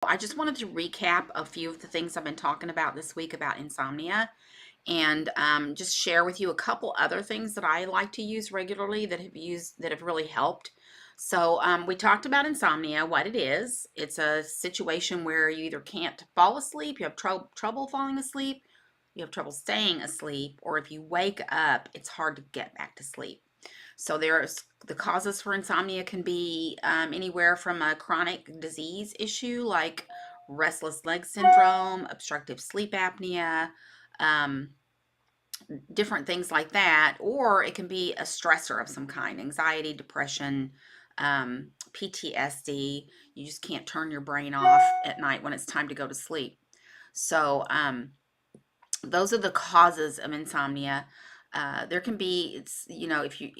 I just wanted to recap a few of the things I've been talking about this week about insomnia and just share with you a couple other things that I like to use regularly that have really helped. So we talked about insomnia, what it is. It's a situation where you either can't fall asleep, you have trouble falling asleep, you have trouble staying asleep, or if you wake up, it's hard to get back to sleep. So there's the causes for insomnia can be anywhere from a chronic disease issue like restless leg syndrome, obstructive sleep apnea, um, different things like that, or it can be a stressor of some kind, anxiety, depression, PTSD. You just can't turn your brain off at night when it's time to go to sleep. So those are the causes of insomnia. There can be, it's, if you,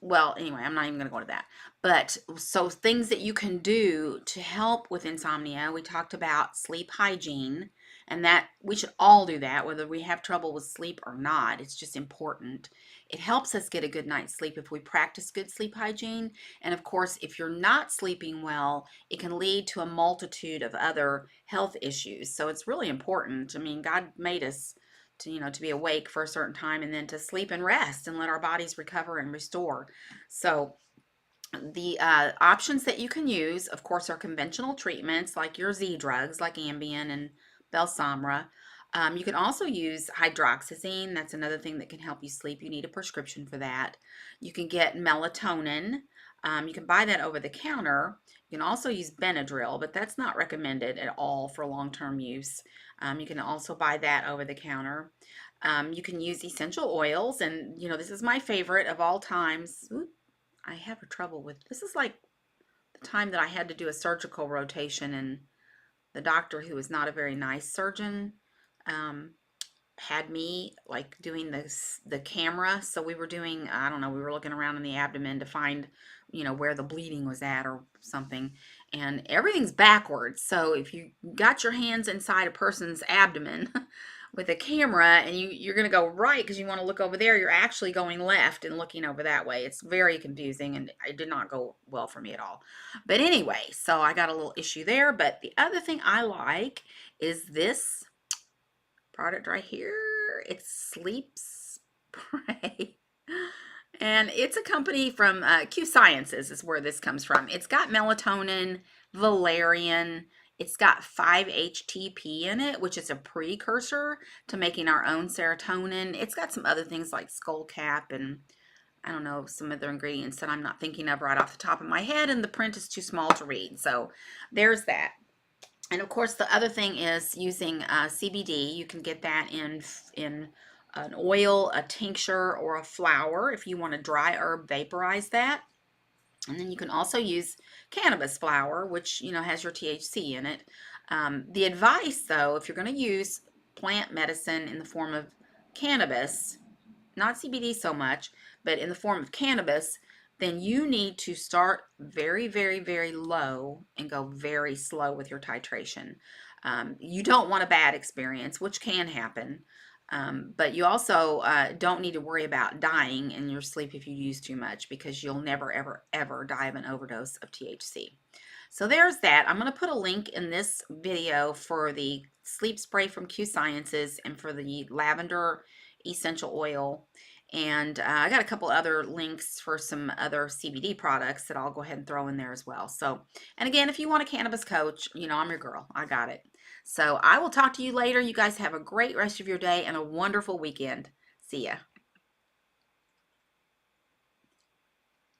well, anyway, I'm not even going to go into that. But so things that you can do to help with insomnia, we talked about sleep hygiene, and that we should all do that, whether we have trouble with sleep or not. It's just important. It helps us get a good night's sleep if we practice good sleep hygiene. And of course, if you're not sleeping well, it can lead to a multitude of other health issues. So it's really important. I mean, God made us to, to be awake for a certain time and then to sleep and rest and let our bodies recover and restore. So the options that you can use, of course, are conventional treatments like your Z drugs, like Ambien and Belsomra. You can also use hydroxyzine. That's another thing that can help you sleep. You need a prescription for that. You can get melatonin. You can buy that over the counter. You can also use Benadryl, but that's not recommended at all for long-term use. You can also buy that over the counter. You can use essential oils, and this is my favorite of all times. Ooh, I have a trouble with this. Is like the time that I had to do a surgical rotation, and the doctor, who was not a very nice surgeon, um, had me like doing the camera. So we were doing, I don't know, we were looking around in the abdomen to find, where the bleeding was at or something. And everything's backwards. So if you got your hands inside a person's abdomen with a camera and you're going to go right because you want to look over there, you're actually going left and looking over that way. It's very confusing and it did not go well for me at all. But anyway, so I got a little issue there. But the other thing I like is this product right here. It's Sleep Spray. And it's a company from Q Sciences is where this comes from. It's got melatonin, valerian. It's got 5-HTP in it, which is a precursor to making our own serotonin. It's got some other things like skullcap and I don't know, some other ingredients that I'm not thinking of right off the top of my head, and the print is too small to read. So there's that. And of course, the other thing is using CBD. You can get that in an oil, a tincture, or a flower if you want to dry herb vaporize that. And then you can also use cannabis flower, which has your THC in it. The advice, though, if you're going to use plant medicine in the form of cannabis, not CBD so much, but in the form of cannabis, then you need to start very, very, very low and go very slow with your titration. You don't want a bad experience, which can happen, but you also don't need to worry about dying in your sleep if you use too much, because you'll never, ever, ever die of an overdose of THC. So there's that. I'm going to put a link in this video for the sleep spray from Q Sciences and for the lavender essential oil. And I got a couple other links for some other CBD products that I'll go ahead and throw in there as well. So, and again, if you want a cannabis coach, I'm your girl. I got it. So I will talk to you later. You guys have a great rest of your day and a wonderful weekend. See ya.